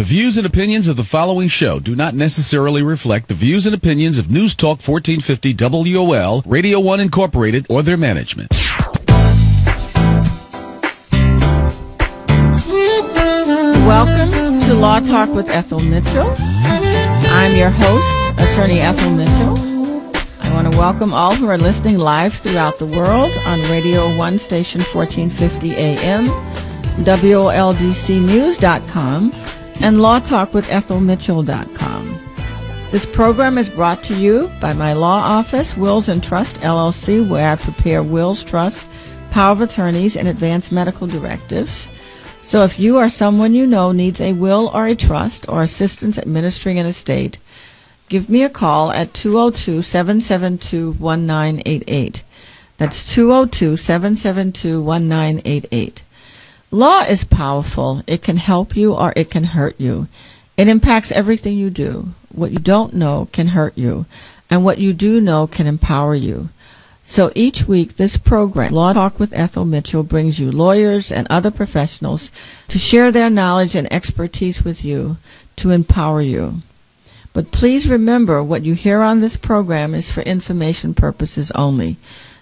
The views and opinions of the following show do not necessarily reflect the views and opinions of News Talk 1450 WOL, Radio 1 Incorporated, or their management. Welcome to Law Talk with Ethel Mitchell. I'm your host, Attorney Ethel Mitchell. I want to welcome all who are listening live throughout the world on Radio 1 Station 1450 AM, WOLDCnews.com, and LawTalkWithEthelMitchell.com. This program is brought to you by my law office, Wills and Trust, LLC, where I prepare wills, trusts, power of attorneys, and advance medical directives. So if you or someone you know needs a will or a trust or assistance administering an estate, give me a call at 202-772-1988. That's 202-772-1988. Law is powerful. It can help you or it can hurt you. It impacts everything you do. What you don't know can hurt you, and what you do know can empower you. So each week, this program, Law Talk with Ethel Mitchell, brings you lawyers and other professionals to share their knowledge and expertise with you to empower you. But please remember, what you hear on this program is for information purposes only.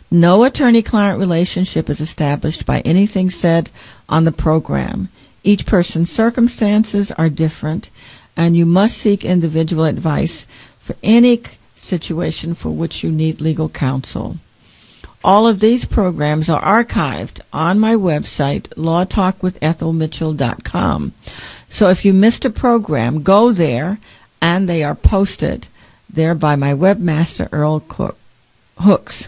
No attorney-client relationship is established by anything said on the program. Each person's circumstances are different, and you must seek individual advice for any situation for which you need legal counsel. All of these programs are archived on my website, LawTalkWithEthelMitchell.com. So if you missed a program, go there, and they are posted there by my webmaster, Earl Hooks.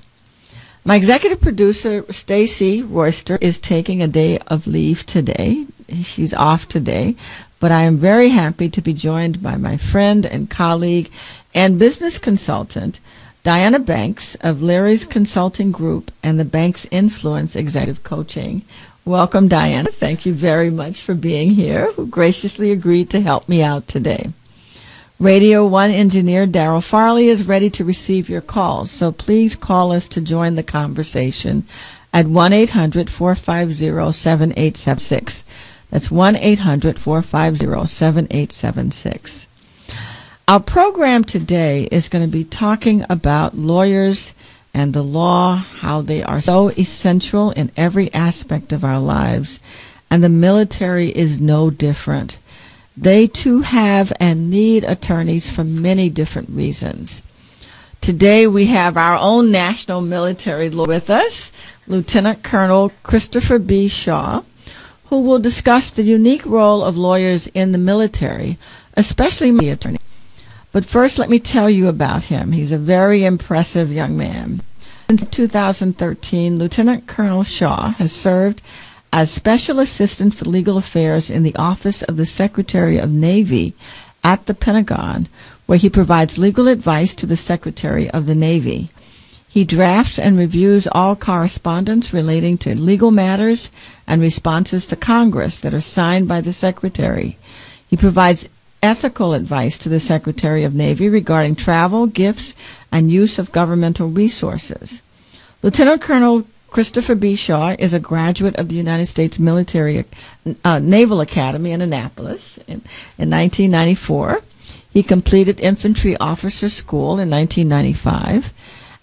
My executive producer, Stacy Royster, is taking a day of leave today. She's off today, but I am very happy to be joined by my friend and colleague and business consultant, Diana Banks of Larry's Consulting Group and the Banks Influence Executive Coaching. Welcome, Diana. Thank you very much for being here, who graciously agreed to help me out today. Radio 1 engineer Daryl Farley is ready to receive your calls, so please call us to join the conversation at 1-800-450-7876. That's 1-800-450-7876. Our program today is going to be talking about lawyers and the law, how they are so essential in every aspect of our lives, and the military is no different. They too have and need attorneys for many different reasons. Today we have our own national military lawyer with us, Lieutenant Colonel Christopher B. Shaw, who will discuss the unique role of lawyers in the military, especially the attorney. But first, let me tell you about him. He's a very impressive young man. Since 2013, Lieutenant Colonel Shaw has served as Special Assistant for Legal Affairs in the Office of the Secretary of Navy at the Pentagon, where he provides legal advice to the Secretary of the Navy. He drafts and reviews all correspondence relating to legal matters and responses to Congress that are signed by the Secretary. He provides ethical advice to the Secretary of Navy regarding travel, gifts, and use of governmental resources. Lieutenant Colonel Christopher B. Shaw is a graduate of the United States Naval Academy in Annapolis in 1994. He completed Infantry Officer School in 1995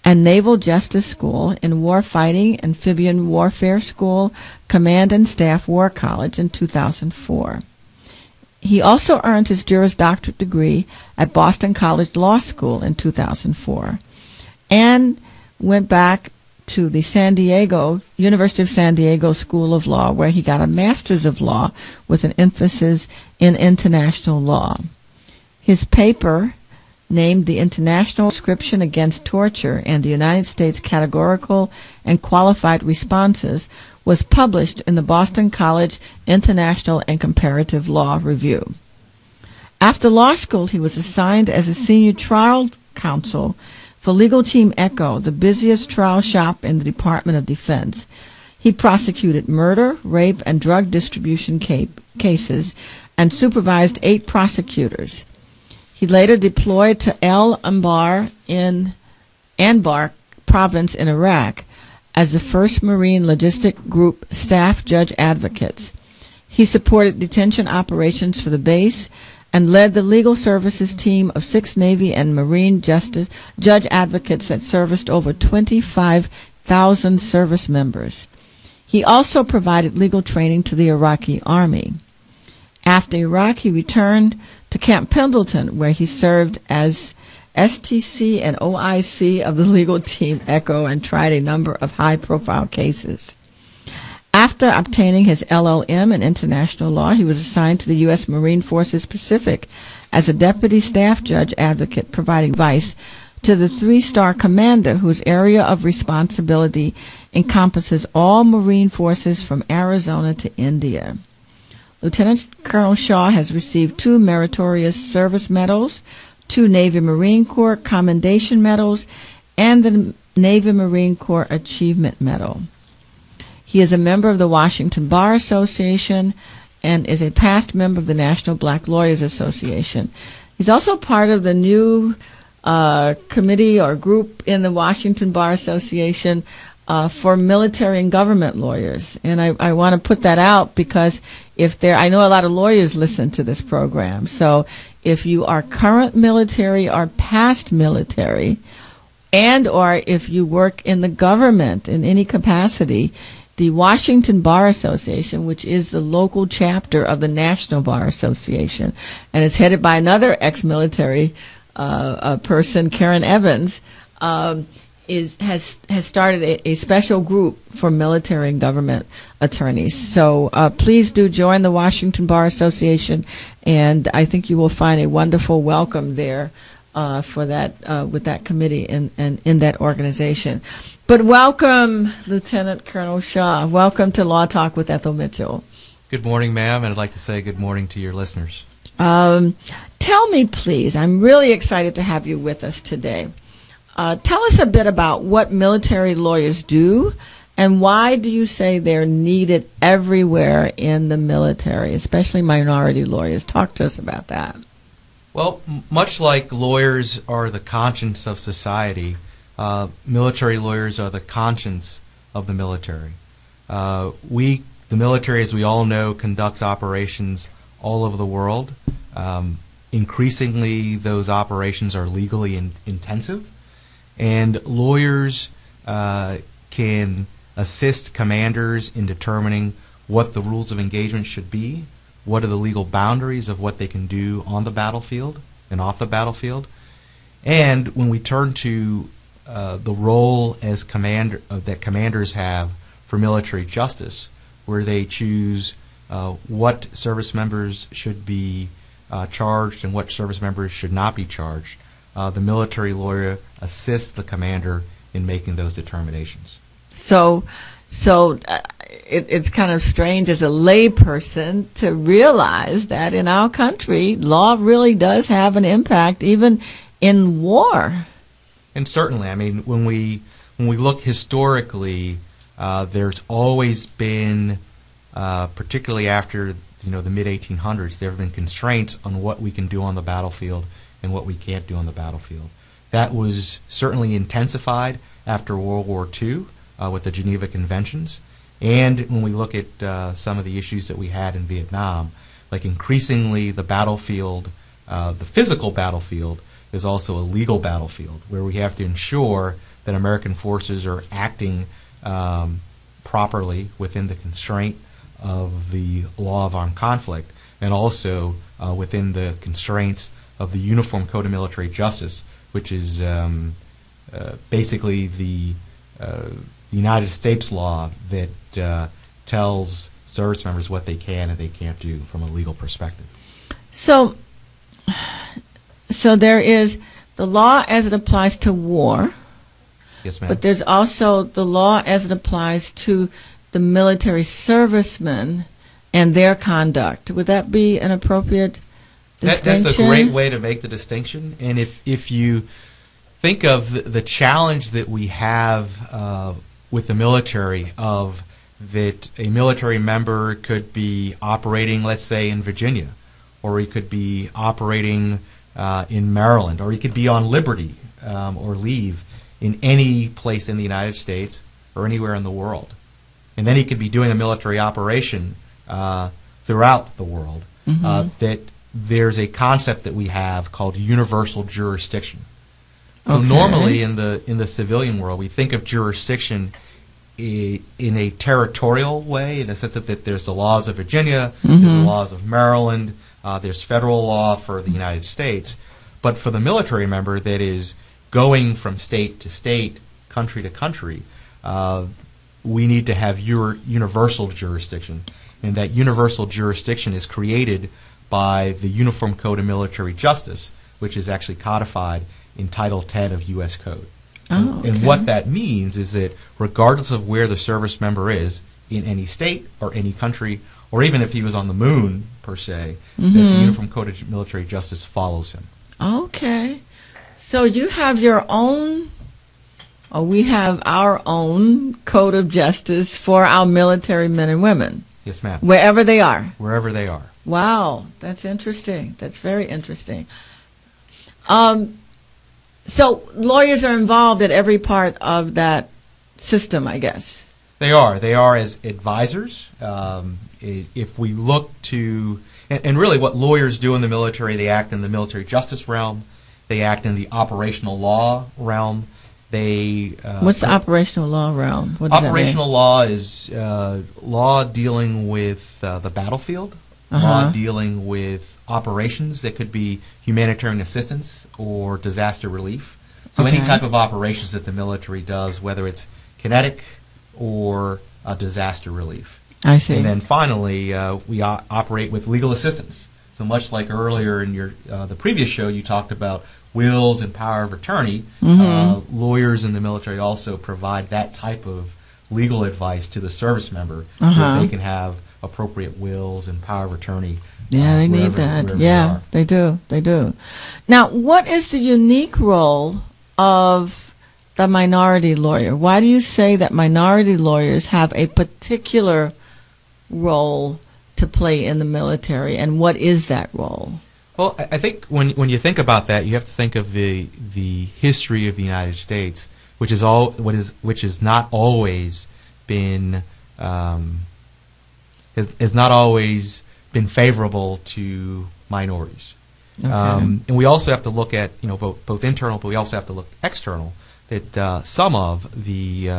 and Naval Justice School in Warfighting Amphibian Warfare School, Command and Staff War College in 2004. He also earned his Juris Doctorate degree at Boston College Law School in 2004 and went back to the University of San Diego School of Law, where he got a Master's of Law with an emphasis in international law. His paper, named The International Prescription Against Torture and the United States Categorical and Qualified Responses, was published in the Boston College International and Comparative Law Review. After law school, he was assigned as a senior trial counsel for Legal Team Echo, the busiest trial shop in the Department of Defense. He prosecuted murder, rape, and drug distribution cases and supervised 8 prosecutors. He later deployed to El Anbar in Anbar province in Iraq as the 1st Marine Logistic Group Staff Judge Advocates. He supported detention operations for the base and led the legal services team of 6 Navy and Marine judge advocates that serviced over 25,000 service members. He also provided legal training to the Iraqi Army. After Iraq, he returned to Camp Pendleton, where he served as STC and OIC of the legal team ECHO and tried a number of high-profile cases. After obtaining his LLM in international law, he was assigned to the U.S. Marine Forces Pacific as a deputy staff judge advocate, providing advice to the 3-star commander whose area of responsibility encompasses all Marine forces from Arizona to India. Lieutenant Colonel Shaw has received 2 meritorious service medals, 2 Navy Marine Corps Commendation Medals, and the Navy Marine Corps Achievement Medal. He is a member of the Washington Bar Association and is a past member of the National Black Lawyers Association. He's also part of the new committee or group in the Washington Bar Association for military and government lawyers. And I want to put that out because I know a lot of lawyers listen to this program. So if you are current military or past military, and or if you work in the government in any capacity, the Washington Bar Association, which is the local chapter of the National Bar Association, and is headed by another ex-military person, Karen Evans, has started a special group for military and government attorneys. So please do join the Washington Bar Association, and I think you will find a wonderful welcome there for that with that committee and in that organization. But welcome, Lieutenant Colonel Shaw. Welcome to Law Talk with Ethel Mitchell. Good morning, ma'am, and I'd like to say good morning to your listeners. Tell me, please, I'm really excited to have you with us today. Tell us a bit about what military lawyers do, and why do you say they're needed everywhere in the military, especially minority lawyers? Talk to us about that. Well, much like lawyers are the conscience of society, military lawyers are the conscience of the military. The military, as we all know, conducts operations all over the world. Increasingly, those operations are legally intensive, and lawyers can assist commanders in determining what the rules of engagement should be, what are the legal boundaries of what they can do on the battlefield and off the battlefield. And when we turn to the role as that commanders have for military justice, where they choose what service members should be charged and what service members should not be charged, the military lawyer assists the commander in making those determinations. So it's kind of strange as a layperson to realize that in our country, law really does have an impact, even in war. And certainly, I mean, when we look historically, there's always been, particularly after the mid-1800s, there have been constraints on what we can do on the battlefield and what we can't do on the battlefield. That was certainly intensified after World War II with the Geneva Conventions. And when we look at some of the issues that we had in Vietnam, like increasingly the battlefield, the physical battlefield, is also a legal battlefield where we have to ensure that American forces are acting properly within the constraint of the law of armed conflict, and also within the constraints of the Uniform Code of Military Justice, which is basically the United States law that tells service members what they can and they can't do from a legal perspective. So there is the law as it applies to war. Yes, ma'am. But there's also the law as it applies to the military servicemen and their conduct. Would that be an appropriate distinction? That's a great way to make the distinction. And if you think of the challenge that we have with the military, of that a military member could be operating, let's say, in Virginia, or he could be operating in Maryland, or he could be on liberty or leave in any place in the United States or anywhere in the world. And then he could be doing a military operation throughout the world, that there's a concept that we have called universal jurisdiction. So normally in the civilian world, we think of jurisdiction in a territorial way, in the sense of that there's the laws of Virginia, there's the laws of Maryland, there's federal law for the United States. But for the military member that is going from state to state, country to country, we need to have universal jurisdiction. And that universal jurisdiction is created by the Uniform Code of Military Justice, which is actually codified in Title 10 of U.S. Code. And what that means is that regardless of where the service member is, in any state or any country, or even if he was on the moon, per se, that the Uniform Code of Military Justice follows him. Okay. So you have your own, or we have our own Code of Justice for our military men and women. Yes, ma'am. Wherever they are. Wherever they are. Wow, that's interesting. That's very interesting. So lawyers are involved at every part of that system, I guess. They are. They are as advisors. If we look to, and really what lawyers do in the military, they act in the military justice realm. They act in the operational law realm. What's the operational law realm? What does operational law is law dealing with the battlefield, law dealing with operations that could be humanitarian assistance or disaster relief. So any type of operations that the military does, whether it's kinetic or disaster relief. I see. And then finally, we operate with legal assistance. So much like earlier in your the previous show, you talked about wills and power of attorney. Lawyers in the military also provide that type of legal advice to the service member so that they can have appropriate wills and power of attorney. Yeah, they need that. Yeah, they do. They do. Now, what is the unique role of the minority lawyer? Why do you say that minority lawyers have a particular role to play in the military, and what is that role? Well, I think when you think about that, you have to think of the history of the United States, which has not always been has not always been favorable to minorities. And we also have to look at both internal, but we also have to look external. That some of the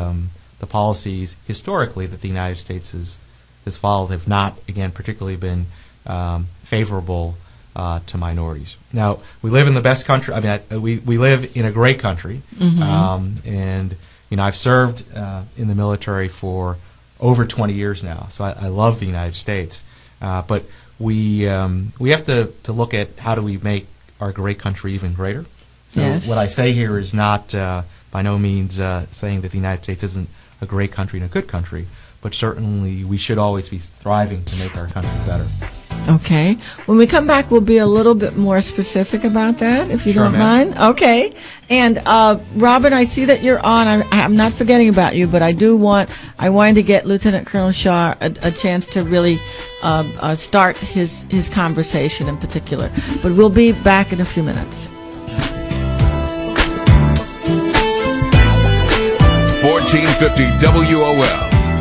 policies historically that the United States has followed have not, again, particularly been favorable to minorities. Now, we live in the best country. I mean, we live in a great country, and I've served in the military for over 20 years now, so I love the United States. But we have to look at how do we make our great country even greater. So what I say here is not by no means saying that the United States isn't a great country and a good country, but certainly we should always be striving to make our country better. Okay. When we come back, we'll be a little bit more specific about that, if you don't mind. Okay. And Robin, I see that you're on. I'm not forgetting about you, but I wanted to get Lieutenant Colonel Shaw a chance to really start his conversation in particular. But we'll be back in a few minutes. 1450 WOL,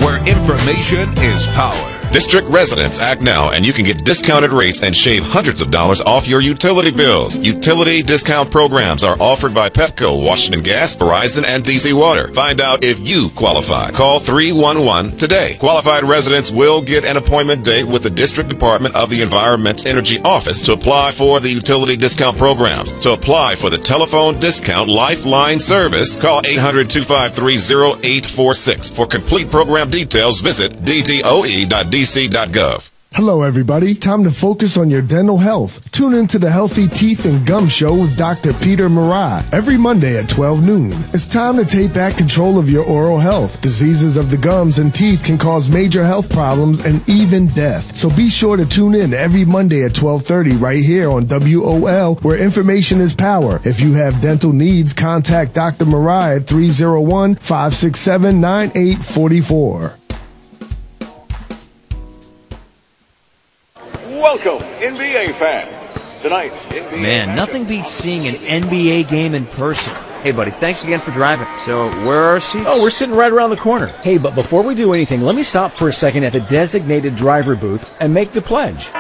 where information is power. District residents act now and you can get discounted rates and shave hundreds of dollars off your utility bills. Utility discount programs are offered by Petco, Washington Gas, Verizon, and DC Water. Find out if you qualify. Call 311 today. Qualified residents will get an appointment date with the District Department of the Environment's Energy Office to apply for the utility discount programs. To apply for the telephone discount Lifeline service, call 800-253-0846. For complete program details, visit ddoe.dc.gov. Hello, everybody. Time to focus on your dental health. Tune into the Healthy Teeth and Gum Show with Dr. Peter Marai every Monday at 12 noon. It's time to take back control of your oral health. Diseases of the gums and teeth can cause major health problems and even death. So be sure to tune in every Monday at 12:30 right here on WOL, where information is power. If you have dental needs, contact Dr. Marai at 301-567-9844. Welcome, NBA fans. Tonight's NBA Man, nothing beats seeing an NBA game in person. Hey, buddy, thanks again for driving. So, where are our seats? Oh, we're sitting right around the corner. Hey, but before we do anything, let me stop for a second at the designated driver booth and make the pledge.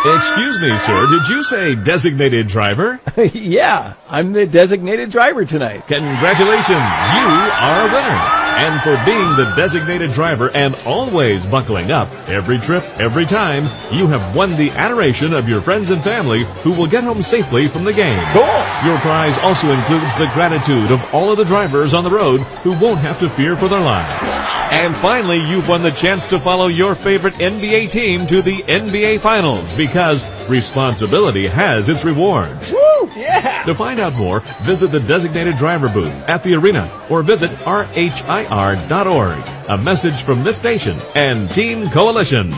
Excuse me, sir. Did you say designated driver? Yeah, I'm the designated driver tonight. Congratulations. You are a winner. And for being the designated driver and always buckling up every trip, every time, you have won the adoration of your friends and family who will get home safely from the game. Cool. Your prize also includes the gratitude of all of the drivers on the road who won't have to fear for their lives. And finally, you've won the chance to follow your favorite NBA team to the NBA Finals because responsibility has its rewards. Woo! Yeah! To find out more, visit the designated driver booth at the arena or visit rhir.org. A message from this station and Team Coalition.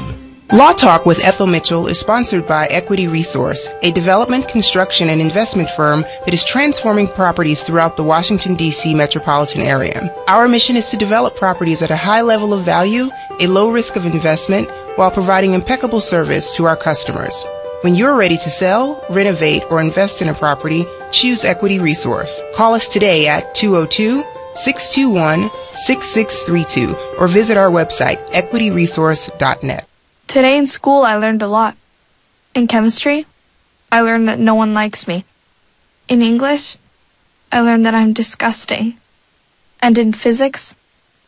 Law Talk with Ethel Mitchell is sponsored by Equity Resource, a development, construction, and investment firm that is transforming properties throughout the Washington, D.C. metropolitan area. Our mission is to develop properties at a high level of value, a low risk of investment, while providing impeccable service to our customers. When you're ready to sell, renovate, or invest in a property, choose Equity Resource. Call us today at 202-621-6632 or visit our website, equityresource.net. Today in school, I learned a lot. In chemistry, I learned that no one likes me. In English, I learned that I'm disgusting. And in physics,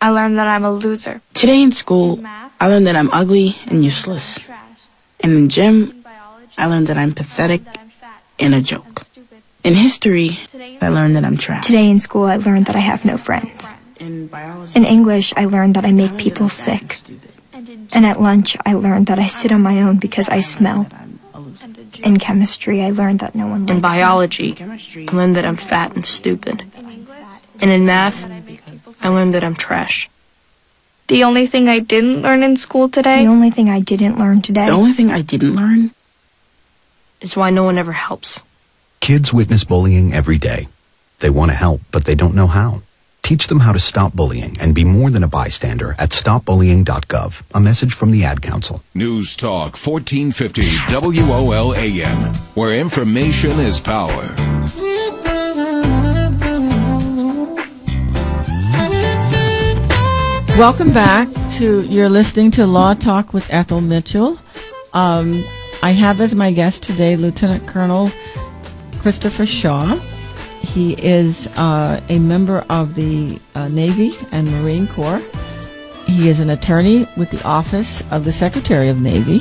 I learned that I'm a loser. Today in school, I learned that I'm ugly and useless. And in gym, I learned that I'm pathetic and a joke. In history, I learned that I'm trash. Today in school, I learned that I have no friends. In English, I learned that I make people sick. And at lunch, I learned that I sit on my own because I smell. In chemistry, I learned that no one likes me. In biology, I learned that I'm fat and stupid. And in math, I learned that I'm trash. The only thing I didn't learn in school today? The only thing I didn't learn today? The only thing I didn't learn is why no one ever helps. Kids witness bullying every day. They want to help, but they don't know how. Teach them how to stop bullying and be more than a bystander at stopbullying.gov. A message from the Ad Council. News Talk 1450 WOL-AM, where information is power. Welcome back to, you're listening to Law Talk with Ethel Mitchell. I have as my guest today Lieutenant Colonel Christopher Shaw. He is a member of the Navy and Marine Corps. He is an attorney with the Office of the Secretary of Navy,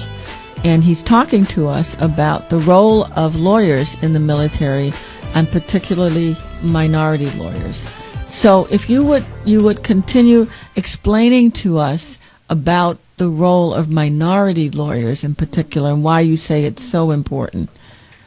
and he's talking to us about the role of lawyers in the military, and particularly minority lawyers. So if you would continue explaining to us about the role of minority lawyers in particular, and why you say it's so important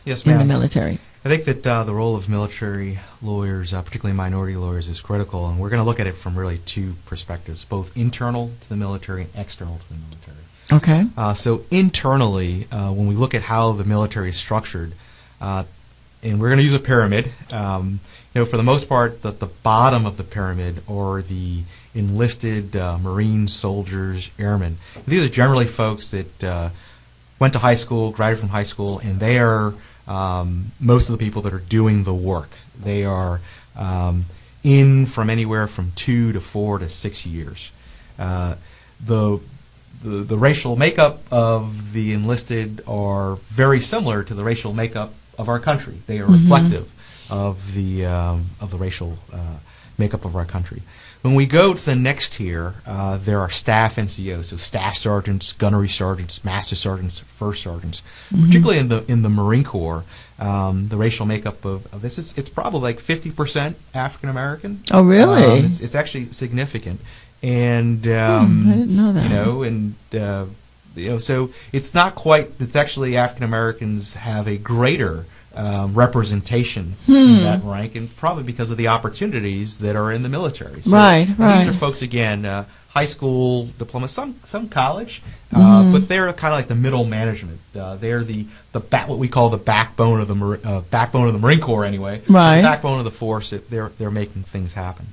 in the military. I think that the role of military lawyers, particularly minority lawyers, is critical, and we're going to look at it from really two perspectives, both internal to the military and external to the military. Okay. So internally, when we look at how the military is structured, and we're going to use a pyramid, for the most part, the bottom of the pyramid are the enlisted Marines, soldiers, airmen. These are generally folks that went to high school, graduated from high school, and they are most of the people that are doing the work. They are in from anywhere from 2 to 4 to 6 years. The racial makeup of the enlisted are very similar to the racial makeup of our country. They are reflective of the racial makeup of our country. When we go to the next tier, there are staff NCOs, so staff sergeants, gunnery sergeants, master sergeants, first sergeants. Particularly in the Marine Corps, the racial makeup of this it's probably like 50% African American. Oh, really? It's actually significant, and I didn't know that. So it's not quite. It's actually African Americans have a greater representation in that rank, and probably because of the opportunities that are in the military. So right. These are folks, again, high school diploma, some college, but they're kind of like the middle management. They're the what we call the backbone of the Marine Corps, anyway. Right. The backbone of the force. They're making things happen.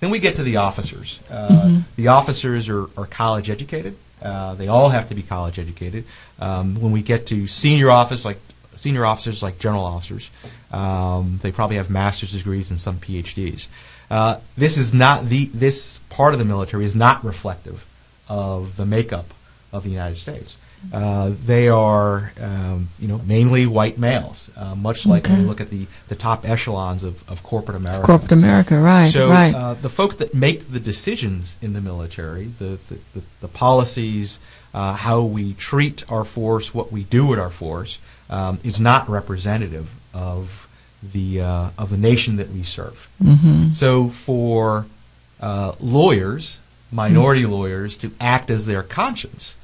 Then we get to the officers. The officers are college educated. They all have to be college educated. When we get to senior senior officers like general officers. They probably have master's degrees and some PhDs. This part of the military is not reflective of the makeup of the United States. They are, mainly white males, much like when you look at the top echelons of corporate America. Corporate America, right? So right. The folks that make the decisions in the military, the policies, how we treat our force, what we do with our force, is not representative of the nation that we serve. Mm-hmm. So for lawyers, minority lawyers, to act as their conscience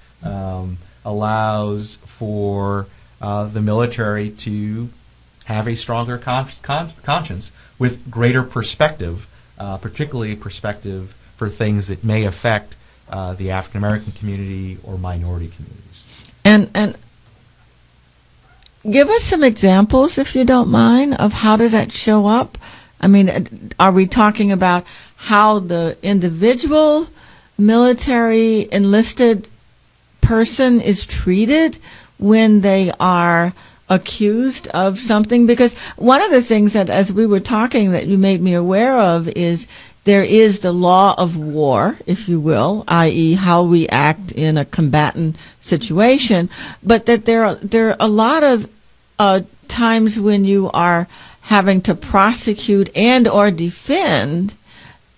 allows for the military to have a stronger conscience with greater perspective, particularly perspective for things that may affect the African American community or minority communities. And give us some examples, if you don't mind, of how does that show up? I mean, are we talking about how the individual military enlisted person is treated when they are accused of something? Because one of the things that, as we were talking, that you made me aware of is there is the law of war, if you will, i.e. how we act in a combatant situation, but that there are a lot of times when you are having to prosecute and or defend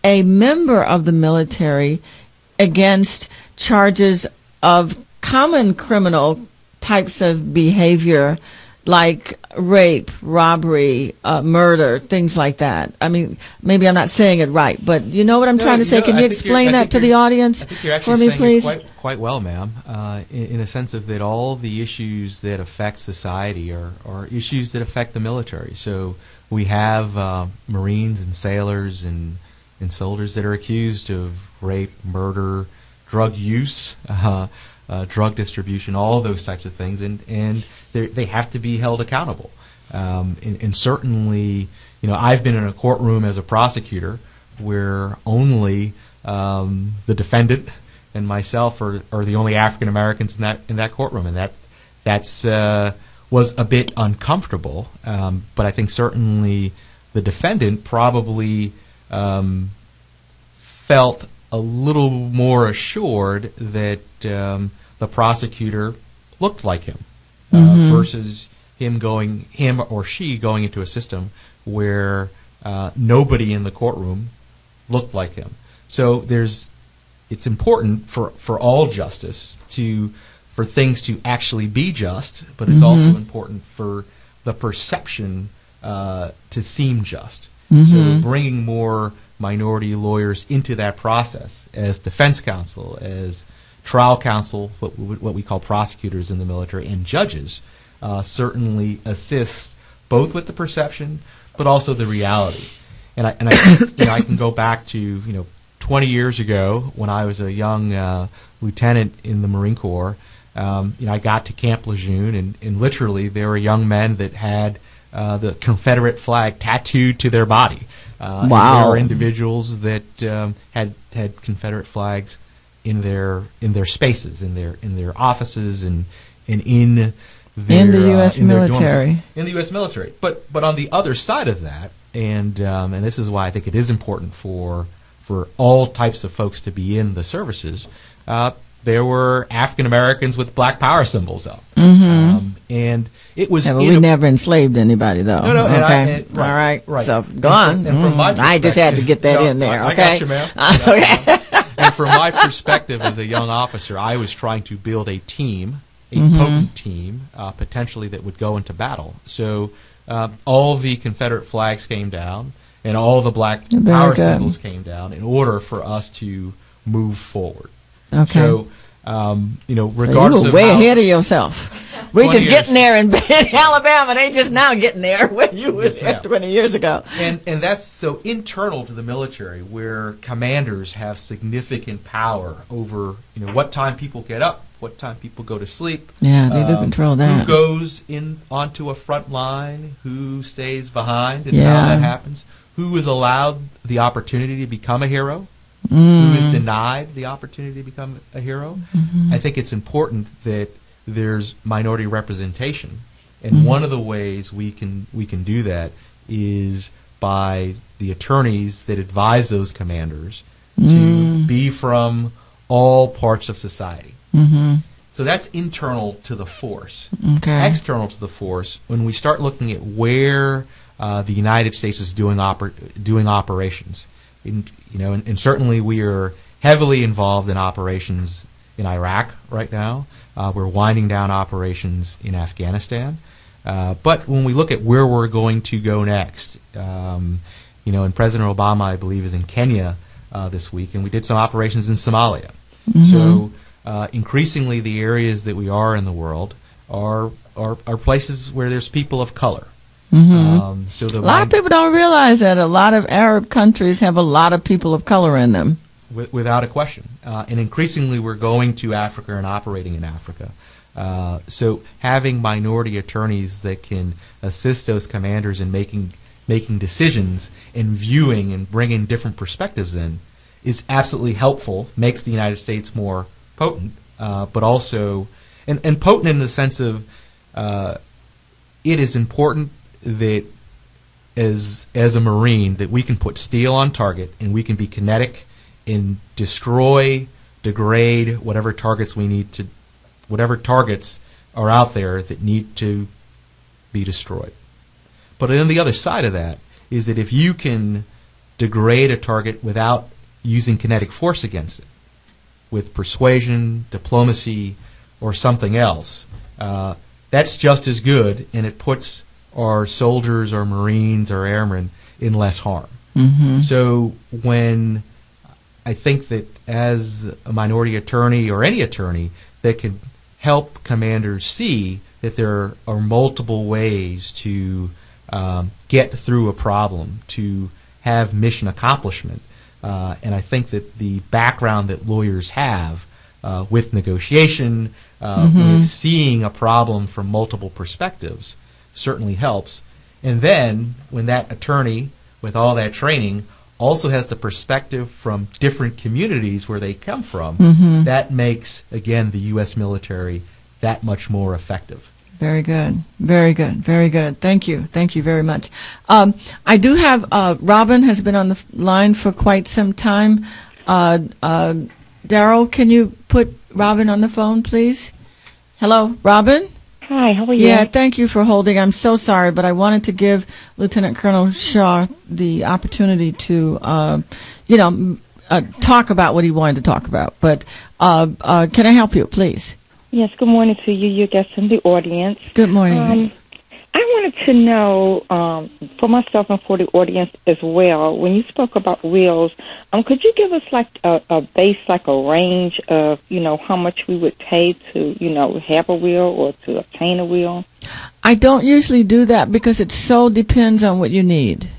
a member of the military against charges of common criminal types of behavior like rape, robbery, murder, things like that. I mean, maybe I'm not saying it right, but you know what I'm trying to say? Can you explain that to the audience for me, please? Quite well, ma'am, in a sense of that all the issues that affect society are issues that affect the military. So we have Marines and sailors and soldiers that are accused of rape, murder, drug use, drug distribution, all those types of things, and they have to be held accountable. And certainly, I've been in a courtroom as a prosecutor where only the defendant and myself are the only African Americans in that courtroom, and that's was a bit uncomfortable. But I think certainly the defendant probably felt a little more assured that the prosecutor looked like him, versus him or she going into a system where nobody in the courtroom looked like him. So it's important for all justice for things to actually be just, but it's also important for the perception to seem just. So bringing more minority lawyers into that process as defense counsel, as trial counsel, what we call prosecutors in the military, and judges, certainly assists both with the perception but also the reality. And I think I can go back to 20 years ago when I was a young lieutenant in the Marine Corps. I got to Camp Lejeune, and literally there were young men that had the Confederate flag tattooed to their body. Wow! And there were individuals that had Confederate flags in their spaces, in their offices, and in the U.S. military. In the U.S. military, but on the other side of that, and this is why I think it is important for all types of folks to be in the services. There were African Americans with Black Power symbols up, and it was. Yeah, but we never enslaved anybody, though. No. Okay, right. So go on. And from my I just had to get that in there. I got you, ma'am. Okay. And from my perspective as a young officer, I was trying to build a team, a potent team, potentially that would go into battle. So all the Confederate flags came down, and all the Black Power symbols came down in order for us to move forward. Okay. So, regardless so you were of way ahead of yourself. We're just getting there in Alabama. They just now getting there when you was there 20 years ago. And that's so internal to the military, where commanders have significant power over what time people get up, what time people go to sleep. Yeah, they do control that. Who goes onto a front line, who stays behind, and how that happens. Who is allowed the opportunity to become a hero. Who is denied the opportunity to become a hero. I think it's important that there's minority representation And one of the ways we can do that is by the attorneys that advise those commanders to be from all parts of society. So that's internal to the force. Okay. External to the force, when we start looking at where the United States is doing operations, and certainly we are heavily involved in operations in Iraq right now. We're winding down operations in Afghanistan. But when we look at where we're going to go next, and President Obama, I believe, is in Kenya this week, and we did some operations in Somalia. So increasingly, the areas that we are in the world are places where there's people of color. So a lot of people don't realize that a lot of Arab countries have a lot of people of color in them. Without a question. And increasingly, we're going to Africa and operating in Africa. So having minority attorneys that can assist those commanders in making decisions and viewing and bringing different perspectives in is absolutely helpful, makes the United States more potent, but also, and potent in the sense of it is important that as a Marine that we can put steel on target and we can be kinetic and destroy, degrade whatever targets we need to, whatever targets are out there that need to be destroyed. But on the other side of that is that if you can degrade a target without using kinetic force against it, with persuasion, diplomacy, or something else, that's just as good, and it puts our soldiers, our Marines, our airmen in less harm. So when I think that as a minority attorney or any attorney that could help commanders see that there are multiple ways to get through a problem, to have mission accomplishment. And I think that the background that lawyers have with negotiation, with seeing a problem from multiple perspectives certainly helps. And then when that attorney, with all that training, also has the perspective from different communities where they come from, that makes, again, the U.S. military that much more effective. Very good. Very good. Very good. Thank you. Thank you very much. I do have, Robin has been on the line for quite some time. Daryl, can you put Robin on the phone, please? Hello, Robin? Hi, how are you? Yeah, thank you for holding. I'm so sorry, but I wanted to give Lieutenant Colonel Shaw the opportunity to, talk about what he wanted to talk about. But can I help you, please? Yes, good morning to you, your guests in the audience. Good morning. I wanted to know, for myself and for the audience as well, when you spoke about wills, could you give us like a base, like a range of, how much we would pay to, have a will or to obtain a will? I don't usually do that because it so depends on what you need.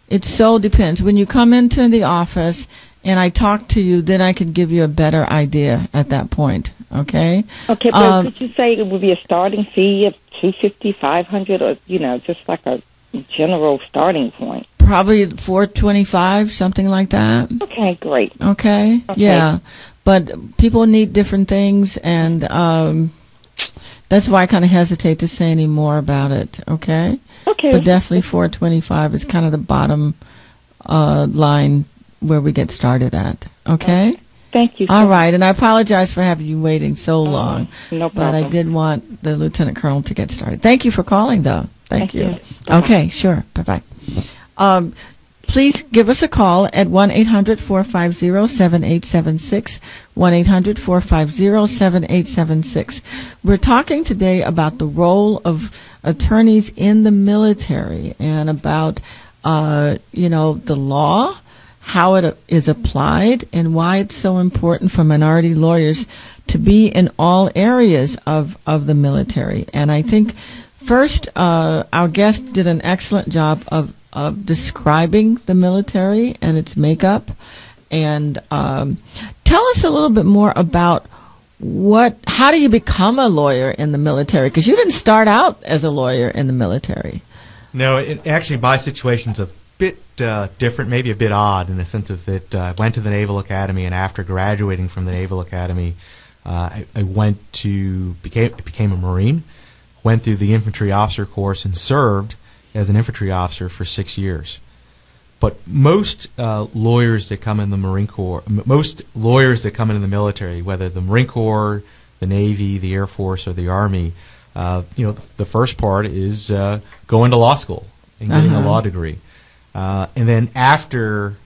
It so depends. When you come into the office and I talk to you, then I can give you a better idea at that point. Okay? Okay, but could you say it would be a starting fee of $250, $500, or, just like a general starting point? Probably $425, something like that. Okay, great. Okay? Yeah. But people need different things, and that's why I kind of hesitate to say any more about it. Okay? Okay. But definitely $425 is kind of the bottom line where we get started at. Okay? Thank you. All right, and I apologize for having you waiting so long. No problem. But I did want the Lieutenant Colonel to get started. Thank you for calling, though. Thank you. Okay, sure. Bye-bye. Please give us a call at 1-800-450-7876, 1-800-450-7876. We're talking today about the role of attorneys in the military and about, the law, how it is applied, and why it's so important for minority lawyers to be in all areas of the military. And I think, first, our guest did an excellent job of describing the military and its makeup. And tell us a little bit more about how do you become a lawyer in the military? Because you didn't start out as a lawyer in the military. No, actually, my situation's a bit different, maybe a bit odd in the sense of that I went to the Naval Academy, and after graduating from the Naval Academy, I went to became a Marine. went through the infantry officer course and served as an infantry officer for 6 years. But most lawyers that come in the Marine Corps, most lawyers that come into the military, whether the Marine Corps, the Navy, the Air Force, or the Army, the first part is going to law school and getting a law degree. And then after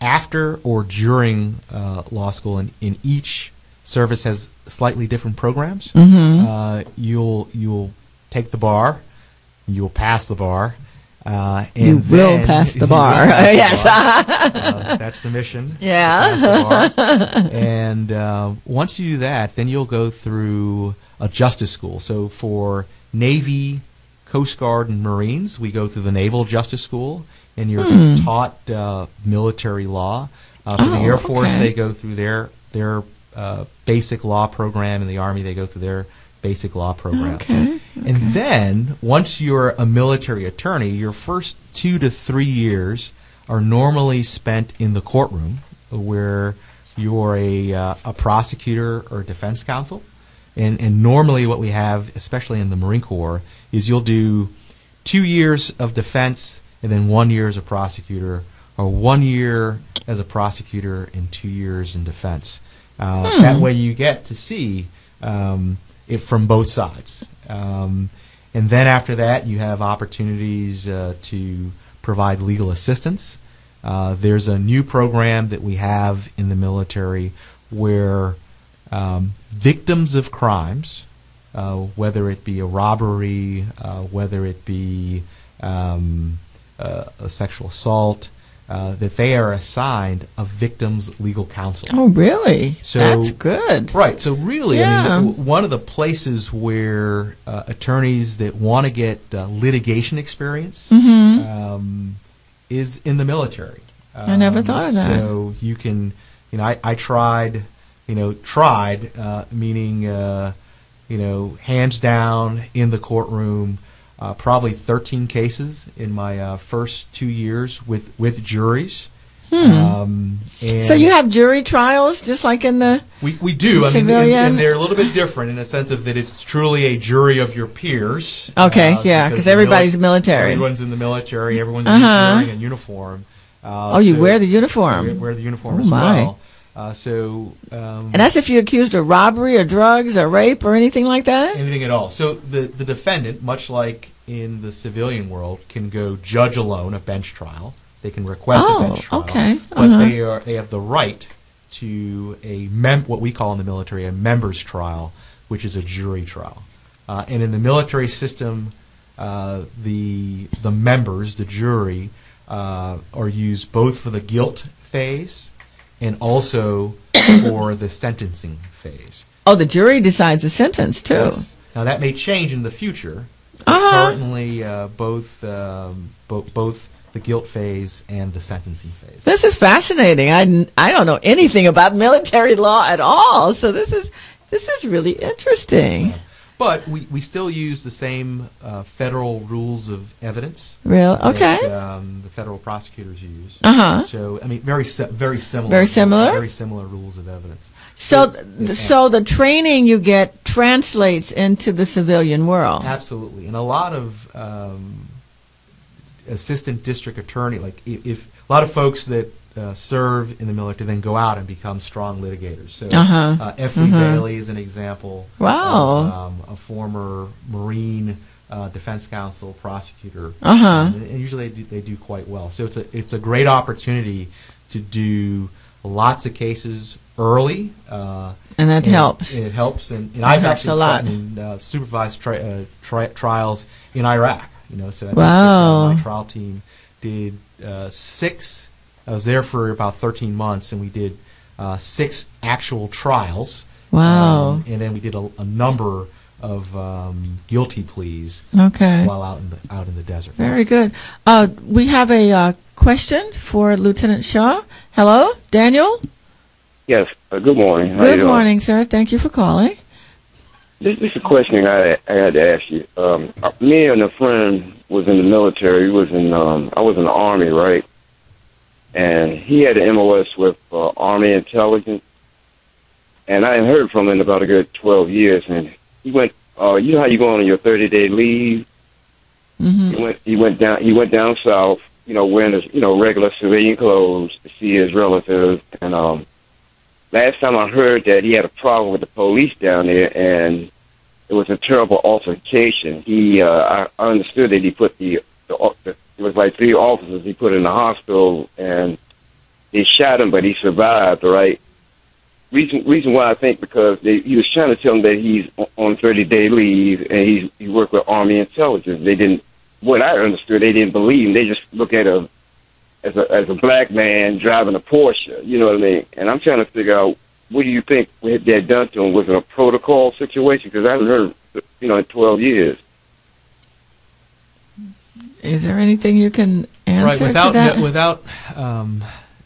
or during law school, and in each service has slightly different programs. You'll take the bar, you'll pass the bar. And you will pass the bar. Yes. That's the mission. Yeah. Pass the bar. And once you do that, then you'll go through a justice school. So for Navy, Coast Guard, and Marines, we go through the Naval Justice School, and you're taught military law. For the Air Force, they go through their basic law program. In the Army, they go through their basic law program. And then, once you're a military attorney, your first 2 to 3 years are normally spent in the courtroom, where you're a prosecutor or defense counsel. And normally what we have, especially in the Marine Corps, is you'll do 2 years of defense and then 1 year as a prosecutor, or 1 year as a prosecutor and 2 years in defense. That way you get to see it from both sides. And then after that, you have opportunities to provide legal assistance. There's a new program that we have in the military where victims of crimes, whether it be a robbery, whether it be a sexual assault, that they are assigned a victim's legal counsel. Oh, really? So, that's good. Right. So really, I mean, one of the places where attorneys that want to get litigation experience is in the military. I never thought of that. So you can, I tried, meaning, hands down in the courtroom, probably 13 cases in my first 2 years with juries. And so you have jury trials, just like in the we do. I mean, civilian? and they're a little bit different in the sense of that it's truly a jury of your peers. Okay, because everybody's military. Everyone's in the military. Everyone's wearing a uniform. You wear the uniform. I wear the uniform as well. And that's if you're accused of robbery or drugs or rape or anything like that? Anything at all. So the defendant, much like in the civilian world, can go judge alone, a bench trial. They can request a bench trial. But they have the right to what we call in the military a member's trial, which is a jury trial. And in the military system, the members, the jury, are used both for the guilt phase and also for the sentencing phase. Oh, the jury decides the sentence, too. Yes. Now, that may change in the future. Currently, both the guilt phase and the sentencing phase. This is fascinating. I don't know anything about military law at all, so this is really interesting. But we still use the same federal rules of evidence. Real? Okay. That the federal prosecutors use. So I mean, very similar. Very similar. Very similar rules of evidence. So the training you get translates into the civilian world. Absolutely, and a lot of assistant district attorney, like if a lot of folks that serve in the military then go out and become strong litigators. So F.E. Bailey is an example. Wow. Of a former Marine defense counsel prosecutor. And usually they do quite well. So it's a great opportunity to do lots of cases early. And that helps. And it helps. And I've actually supervised trials in Iraq. So my trial team did 6. I was there for about 13 months, and we did 6 actual trials. Wow! And then we did a number of guilty pleas. While out in the desert. Very good. We have a question for Lieutenant Shaw. Hello, Daniel. Yes. Good morning. How Good morning, sir. Thank you for calling. This is a question I had to ask you. Me and a friend was in the military. I was in the Army, right? And he had an MOS with Army Intelligence. And I hadn't heard from him in about a good 12 years. And he went you know how you go on your 30-day leave? Mm-hmm. He went down south, wearing his, regular civilian clothes to see his relatives. And last time I heard that he had a problem with the police down there, and it was a terrible altercation. I understood that he put it was like 3 officers he put in the hospital, and they shot him, but he survived. Right? Reason why I think because he was trying to tell him that he's on 30-day leave and he worked with Army intelligence. They didn't. What I understood, they didn't believe him. They just look at him as a black man driving a Porsche. You know what I mean? And I'm trying to figure out, what do you think they had done to him? Was it a protocol situation? Because I haven't heard, in 12 years. Is there anything you can answer right, to that? Without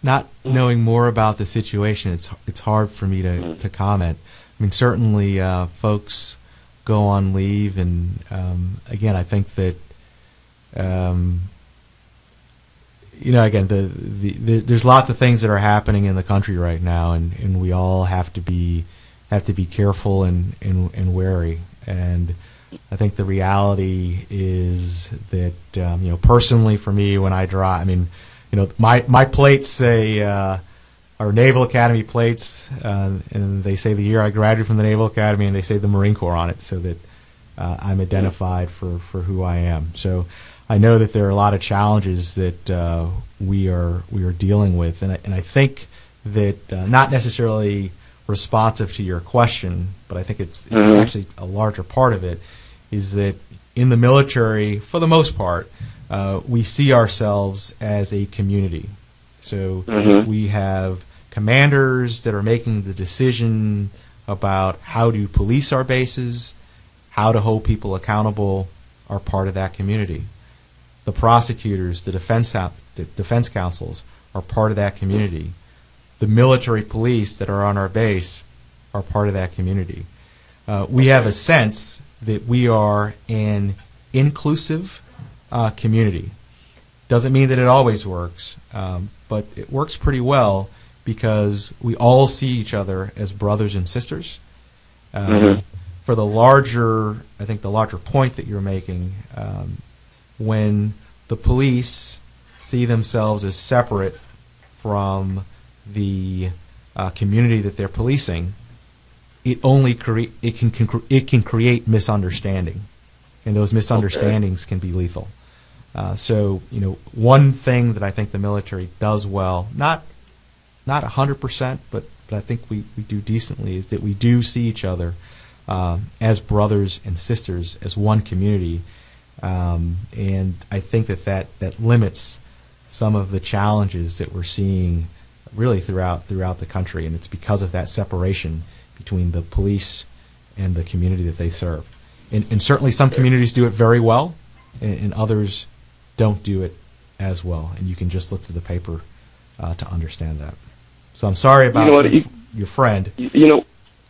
not knowing more about the situation, it's hard for me to comment. I mean, certainly folks go on leave, and again, I think that again, there's lots of things that are happening in the country right now, and we all have to be careful and wary. And I think the reality is that personally for me, when I drive, I mean, my plates say are Naval Academy plates, and they say the year I graduated from the Naval Academy, and they say the Marine Corps on it, so that I'm identified for who I am. So I know that there are a lot of challenges that we are dealing with, and I think that not necessarily responsive to your question, but I think it's actually a larger part of it, is that in the military, for the most part, we see ourselves as a community. So we have commanders that are making the decision about how to police our bases, how to hold people accountable, are part of that community. The prosecutors, the defense counsels are part of that community. The military police that are on our base are part of that community. We have a sense that we are an inclusive community. Doesn't mean that it always works, but it works pretty well because we all see each other as brothers and sisters. For the larger point that you're making, when the police see themselves as separate from the community that they're policing, it can create misunderstanding, and those misunderstandings can be lethal. So one thing that I think the military does well, not 100%, but I think we do decently, is that we do see each other as brothers and sisters, as one community. And I think that limits some of the challenges that we're seeing really throughout the country, and it's because of that separation between the police and the community that they serve. And certainly some communities do it very well, and others don't do it as well. And you can just look through the paper to understand that. So I'm sorry about your friend. You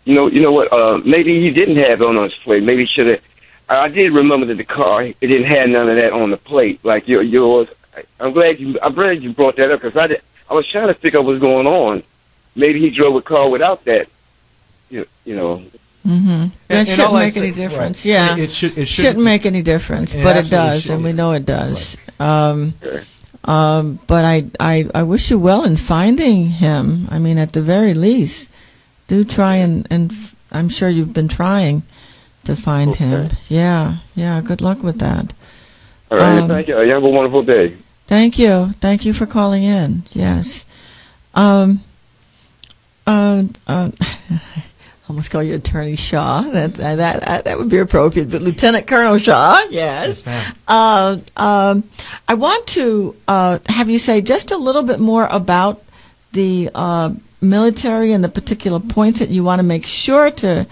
know what? Maybe he didn't have it on his plate. Maybe he should have. I did remember that the car, it didn't have none of that on the plate like yours. I'm glad you brought that up, because I was trying to figure out what's going on. Maybe he drove a car without that. Mm-hmm. That shouldn't make any difference. Right. Yeah, it shouldn't make any difference, but it does, and we know it does. Right. But I wish you well in finding him. I mean, at the very least, do try and I'm sure you've been trying to find him. Yeah. Good luck with that. All right. Thank you. You have a wonderful day. Thank you for calling in. Yes. Almost call you Attorney Shaw. That would be appropriate, but Lieutenant Colonel Shaw, yes. Yes, ma'am. I want to have you say just a little bit more about the military and the particular points that you want to make sure to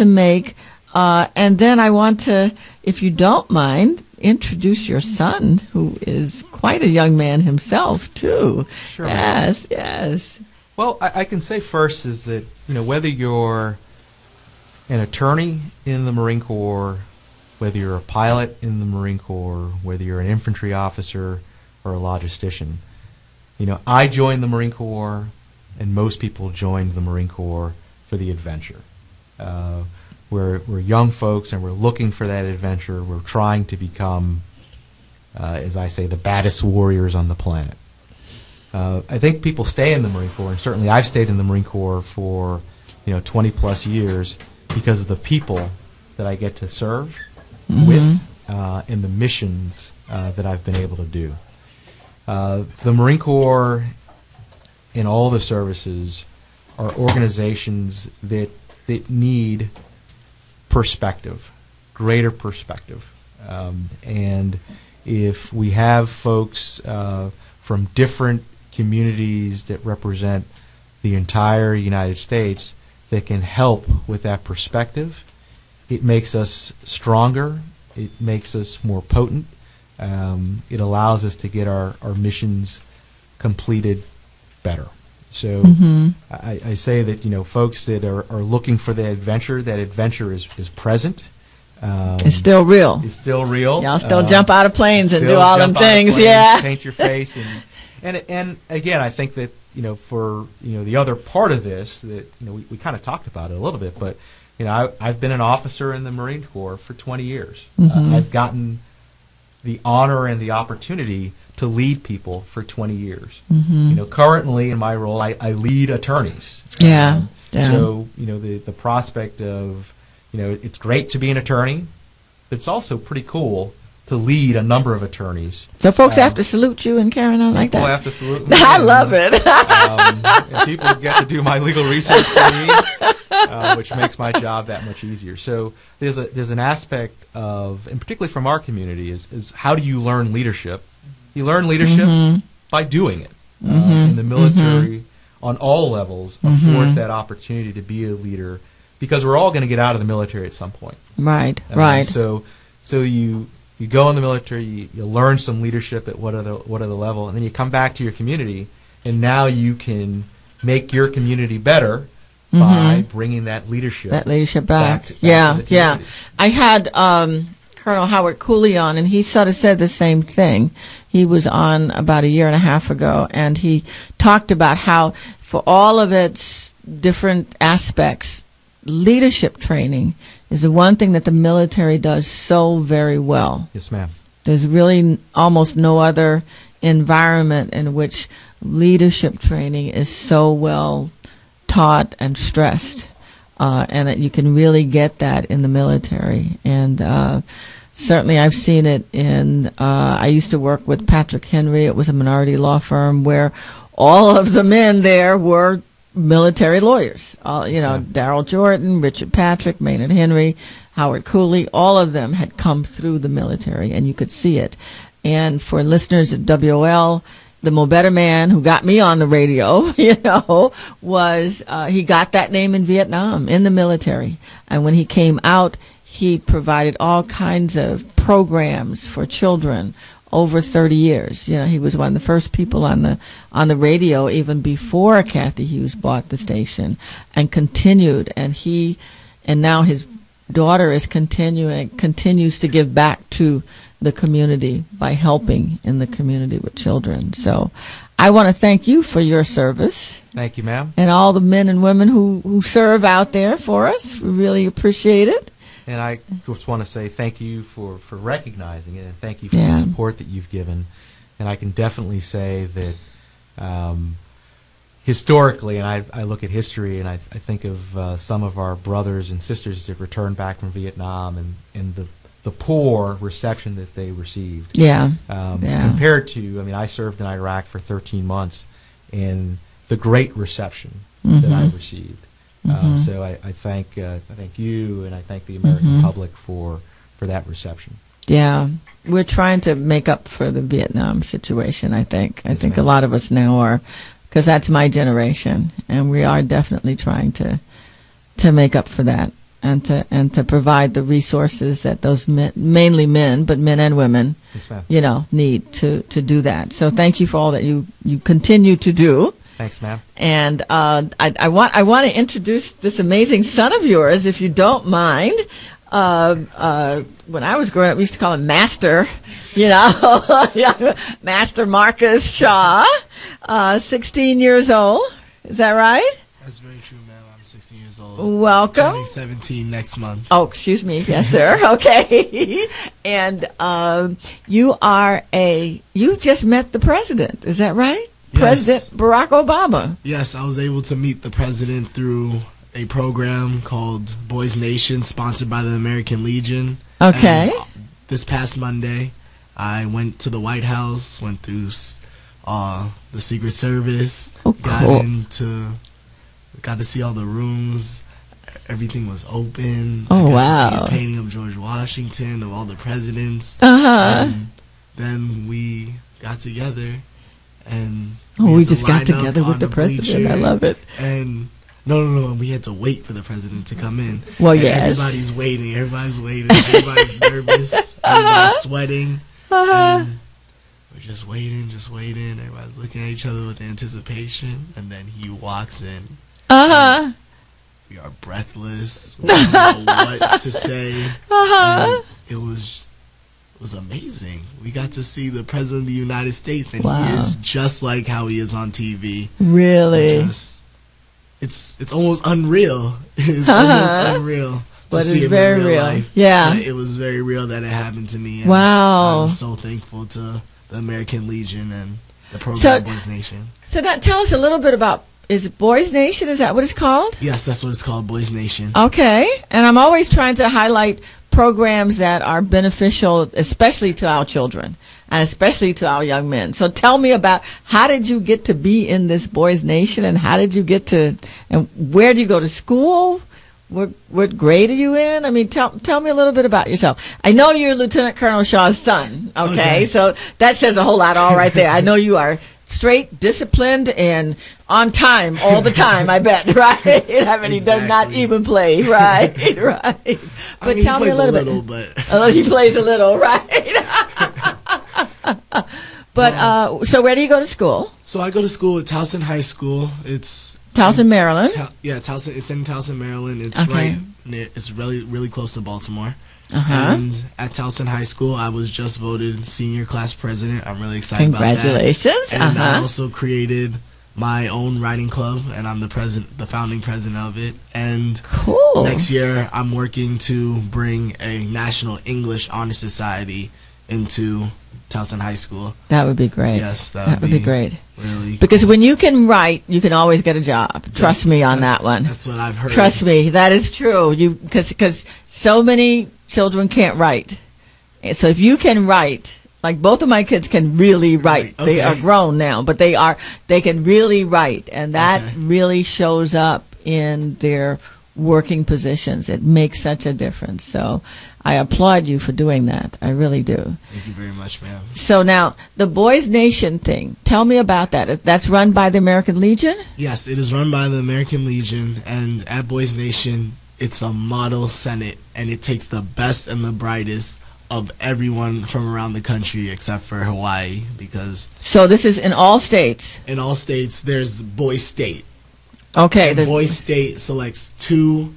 make, and then I want to, if you don't mind, introduce your son, who is quite a young man himself too. Sure. Yes. Well, I can say first is that, whether you're an attorney in the Marine Corps, whether you're a pilot in the Marine Corps, whether you're an infantry officer or a logistician, I joined the Marine Corps, and most people joined the Marine Corps for the adventure. we're young folks and we're looking for that adventure. We're trying to become, as I say, the baddest warriors on the planet. I think people stay in the Marine Corps, and certainly I've stayed in the Marine Corps for 20 plus years because of the people that I get to serve with and the missions that I've been able to do. The Marine Corps and all the services are organizations that need perspective, greater perspective. And if we have folks from different communities that represent the entire United States that can help with that perspective, it makes us stronger, it makes us more potent, it allows us to get our missions completed better. So I say that folks that are looking for that adventure is present. It's still real. It's still real. Y'all still jump out of planes and do all them things, yeah. Paint your face, and again, I think that for the other part of this that we kind of talked about it a little bit, but I've been an officer in the Marine Corps for 20 years. I've gotten the honor and the opportunity to lead people for 20 years. Currently in my role, I lead attorneys. So the prospect of it's great to be an attorney, but it's also pretty cool to lead a number of attorneys. So folks have to salute you and carrying on like that? People have to salute me. I love it. And people get to do my legal research for me, which makes my job that much easier. So there's an aspect of, and particularly from our community, is how do you learn leadership? You learn leadership by doing it. And the military, on all levels, affords that opportunity to be a leader, because we're all going to get out of the military at some point. Right. So you go in the military, you learn some leadership at whatever level, and then you come back to your community, and now you can make your community better by bringing that leadership back. Yeah. I had Colonel Howard Cooley on, and he sort of said the same thing. He was on about a year and a half ago, and he talked about how, for all of its different aspects, leadership training is the one thing that the military does so very well. Yes, ma'am. There's really almost no other environment in which leadership training is so well taught and stressed, and that you can really get that in the military. And certainly I've seen it in, I used to work with Patrick Henry. It was a minority law firm where all of the men there were military lawyers. Darrell Jordan, Richard Patrick, Maynard Henry, Howard Cooley, all of them had come through the military, and you could see it. And for listeners at WOL, the Mo Better man who got me on the radio, was, he got that name in Vietnam, in the military. And when he came out, he provided all kinds of programs for children over 30 years. He was one of the first people on the radio, even before Kathy Hughes bought the station, and continued. And now his daughter continues to give back to the community by helping in the community with children. So I want to thank you for your service. Thank you, ma'am. And all the men and women who serve out there for us. We really appreciate it. And I just want to say thank you for recognizing it, and thank you for the support that you've given. And I can definitely say that historically, and I look at history, and I think of some of our brothers and sisters that returned back from Vietnam, and the poor reception that they received. Compared to, I served in Iraq for 13 months, and the great reception that I received. So I thank you, and I thank the American public for that reception. Yeah, we're trying to make up for the Vietnam situation. I think a lot of us now are, because that's my generation, and we are definitely trying to make up for that, and to provide the resources that those men, mainly men, but men and women, need to do that. So thank you for all that you continue to do. Thanks, ma'am. And I want to introduce this amazing son of yours, if you don't mind. When I was growing up, we used to call him Master, Master Marcus Shaw, 16 years old. Is that right? That's very true, ma'am. I'm 16 years old. Welcome. Turning 17 next month. Oh, excuse me. Yes, sir. Okay. And you just met the president. Is that right? Yes. President Barack Obama. Yes, I was able to meet the president through a program called Boys Nation, sponsored by the American Legion. Okay. And this past Monday, I went to the White House, went through the Secret Service, got to see all the rooms. Everything was open. Oh, I got wow. to see a painting of George Washington, of all the presidents. Then we got together, and we just got together with the president. I love it. And no, we had to wait for the president to come in. Well, and yes. Everybody's waiting. Everybody's nervous. Everybody's sweating. And we're just waiting. Everybody's looking at each other with anticipation. And then he walks in. We are breathless. We don't know what to say. And it was amazing. We got to see the president of the United States, and he is just like how he is on TV. Really? It's almost unreal. It's almost unreal. But it's very real. Life. Yeah. But it was very real that it happened to me. And wow. I'm so thankful to the American Legion and the program Boys Nation. So now tell us a little bit about, is it Boys Nation? Is that what it's called? Yes, that's what it's called, Boys Nation. Okay. And I'm always trying to highlight programs that are beneficial, especially to our children and especially to our young men. So tell me about, how did you get to be in this Boys Nation, and how did you get to, and where do you go to school? What grade are you in? I mean, tell me a little bit about yourself. I know you're Lieutenant Colonel Shaw's son, okay? So that says a whole lot all right there. I know you are straight, disciplined, and on time all the time, I bet, right? I mean, he does not even play, right? Right. But tell me a little bit. He plays a little, right? But, so where do you go to school? So I go to school at Towson High School. It's Towson, Maryland? Towson. It's in Towson, Maryland. It's okay. right near, it's really close to Baltimore. And at Towson High School, I was just voted senior class president. I'm really excited about that. Congratulations. And I also created my own writing club, and I'm the founding president of it. And next year, I'm working to bring a National English Honor Society into Towson High School. That would be great. Yes, that would be great. Really because cool. when you can write, you can always get a job. Trust me on that one. That's what I've heard. Trust me, that is true. Because so many children can't write. And so if you can write, like both of my kids can really write. Okay. They are grown now, but they can really write, and that really shows up in their working positions. It makes such a difference. So I applaud you for doing that. I really do. Thank you very much, ma'am. So now, the Boys Nation thing, tell me about that. That's run by the American Legion? Yes, it is run by the American Legion, and at Boys Nation, it's a model senate, and it takes the best and the brightest of everyone from around the country except for Hawaii, because... So this is in all states? In all states, there's Boys State. Okay. And Boys State selects 2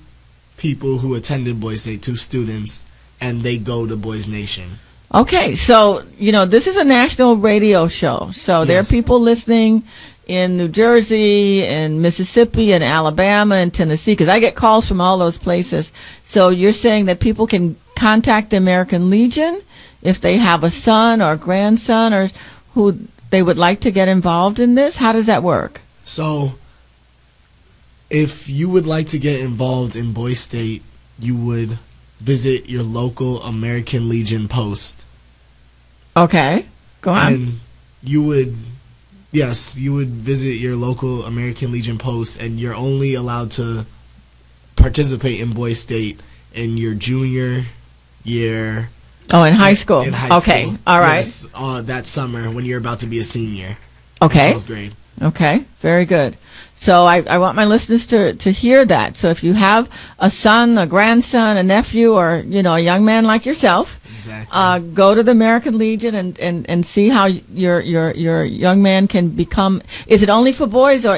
people who attended Boys State, 2 students, and they go to Boys Nation. Okay, so, this is a national radio show. So there are people listening in New Jersey and Mississippi and Alabama and Tennessee, because I get calls from all those places. So you're saying that people can contact the American Legion if they have a son or a grandson or who they would like to get involved in this? How does that work? So if you would like to get involved in Boys State, you would visit your local American Legion post. Okay, go on. And you would visit your local American Legion post, and you're only allowed to participate in Boys State in your junior year. Oh, in high school. In high okay, school. All right. Yes, that summer when you're about to be a senior. Okay. 12th grade. Okay, very good. So I want my listeners to hear that. So if you have a son, a grandson, a nephew, or a young man like yourself, go to the American Legion and see how your young man can become. Is it only for boys, or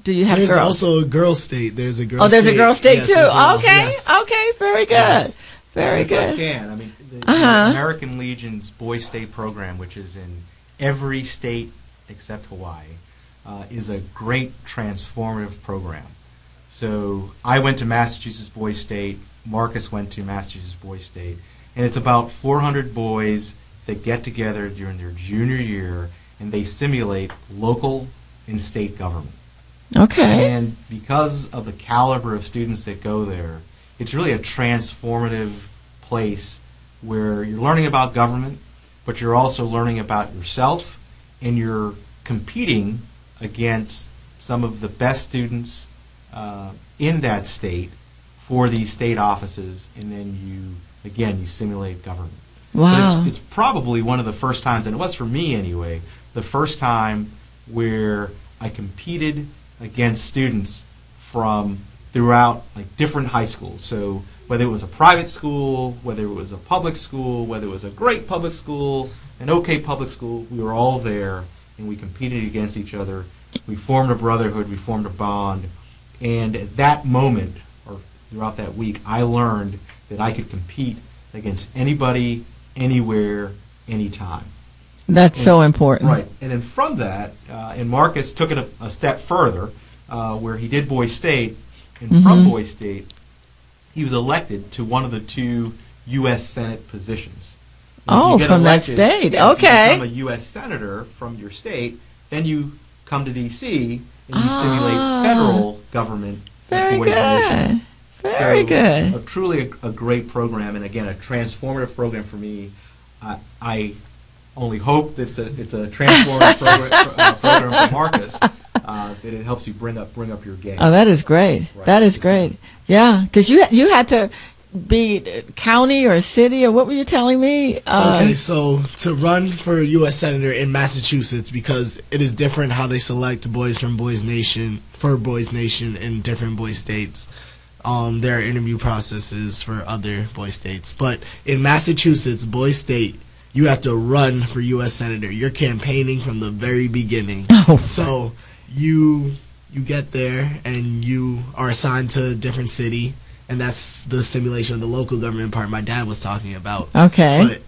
do you have There's girls? There's also a girl state. There's a girl. Oh, there's a girl state too. Well. Okay, yes. Okay, very good. Yes. Very good. The American Legion's Boys State program, which is in every state except Hawaii, is a great transformative program. So I went to Massachusetts Boys State. Marcus went to Massachusetts Boys State. And it's about 400 boys that get together during their junior year, and they simulate local and state government. Okay. And because of the caliber of students that go there, it's really a transformative place where you're learning about government, but you're also learning about yourself, and you're competing against some of the best students in that state for these state offices, and then you simulate government. Wow. But it's probably one of the first times, and it was for me anyway, the first time where I competed against students from throughout different high schools. So whether it was a private school, whether it was a public school, whether it was a great public school, an okay public school, we were all there and we competed against each other. We formed a brotherhood, we formed a bond, and at that moment, or throughout that week, I learned that I could compete against anybody, anywhere, anytime. That's so important. Right. And then from that, and Marcus took it a step further, where he did Boys State, and from Boys State, he was elected to one of the 2 U.S. Senate positions. And from that state. Okay. If you become a U.S. Senator from your state, then you come to D.C. and you simulate federal government. Very good. Very good. Truly a great program, and again, a transformative program for me. I only hope that it's a transformative program for Marcus, that it helps you bring up your game. Oh, that is great. Right. That is great. Yeah, because you had to be county or city, or what were you telling me? Okay, so to run for U.S. Senator in Massachusetts, because it is different how they select boys from Boys Nation in different boy states. There are interview processes for other boy states, but in Massachusetts, Boy State, you have to run for U.S. Senator. You're campaigning from the very beginning. So you get there and you are assigned to a different city, and that's the simulation of the local government part my dad was talking about. Okay. But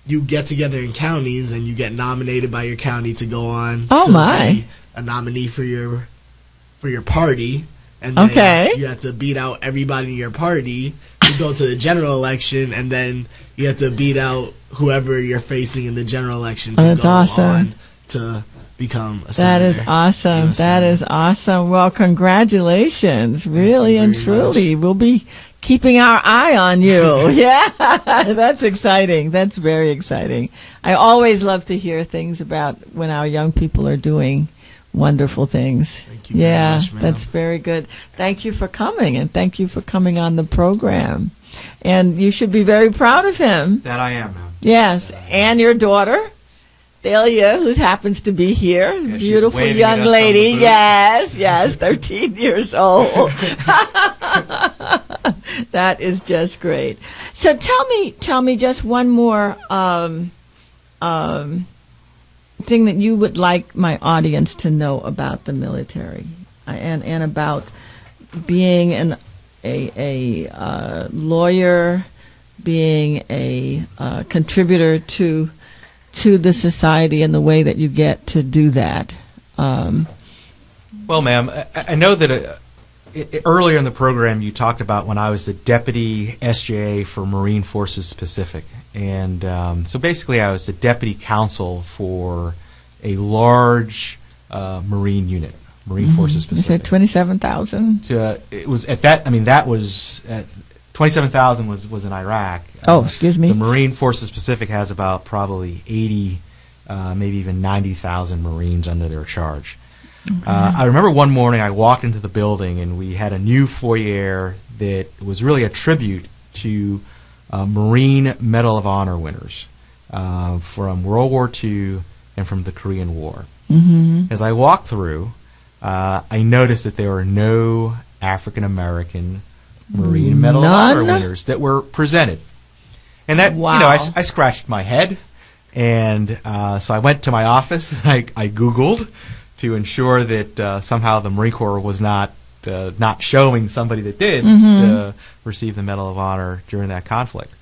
you get together in counties and you get nominated by your county to go on be a nominee for your party. And then you have to beat out everybody in your party to go to the general election, and then you have to beat out whoever you're facing in the general election to go on to become a senator. That is awesome. That is awesome. Well, congratulations. Really and truly. We'll be keeping our eye on you. Yeah, that's exciting. That's very exciting. I always love to hear things about when our young people are doing wonderful things. Thank you very much, ma'am. That's very good. Thank you for coming, and thank you for coming on the program. And you should be very proud of him. That I am, ma'am. Yes, and your daughter, Thalia, who happens to be here, beautiful young lady. Yes, 13 years old. That is just great. So tell me just one more thing that you would like my audience to know about the military, and about being a lawyer, being a contributor to the society, and the way that you get to do that. Well, ma'am, I know that earlier in the program you talked about when I was the deputy SJA for Marine Forces Pacific. And so basically I was the deputy counsel for a large Marine unit, Marine Forces Pacific. You said 27,000? It was at that, that was, 27,000 was in Iraq. Excuse me. The Marine Forces Pacific has about probably 80, maybe even 90,000 Marines under their charge. Okay. I remember one morning I walked into the building and we had a new foyer that was really a tribute to Marine Medal of Honor winners from World War II and from the Korean War. As I walked through, I noticed that there were no African American Marine Medal of Honor winners that were presented. And that, I scratched my head, and so I went to my office. I Googled to ensure that somehow the Marine Corps was not showing somebody that did receive the Medal of Honor during that conflict.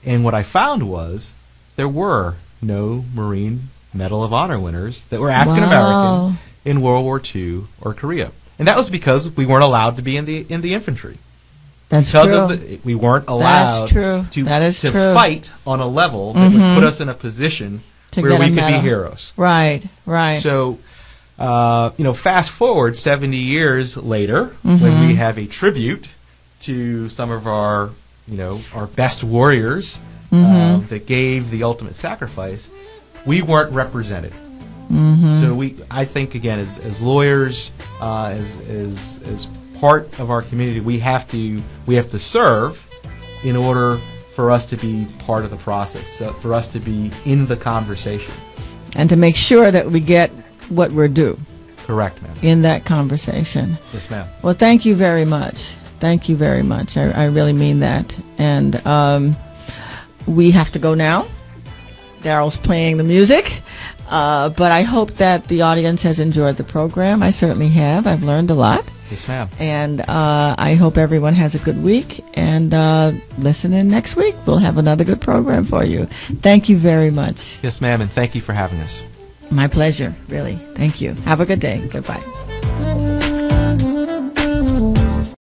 And what I found was there were no Marine Medal of Honor winners that were African American in World War II or Korea. And that was because we weren't allowed to be in the infantry. That's because true. We weren't allowed to fight on a level that would put us in a position where we could be heroes. Right, right. So, fast forward 70 years later, when we have a tribute to some of our best warriors that gave the ultimate sacrifice, we weren't represented. So I think again, as lawyers, as part of our community, we have to serve in order for us to be part of the process, so for us to be in the conversation, and to make sure that we get what we're due. Correct, ma'am. In that conversation. Yes, ma'am. Well, thank you very much. Thank you very much. I really mean that. And we have to go now. Daryl's playing the music. But I hope that the audience has enjoyed the program. I certainly have. I've learned a lot. Yes, ma'am. And I hope everyone has a good week. And listen in next week. We'll have another good program for you. Thank you very much. Yes, ma'am. And thank you for having us. My pleasure, really. Thank you. Have a good day. Goodbye.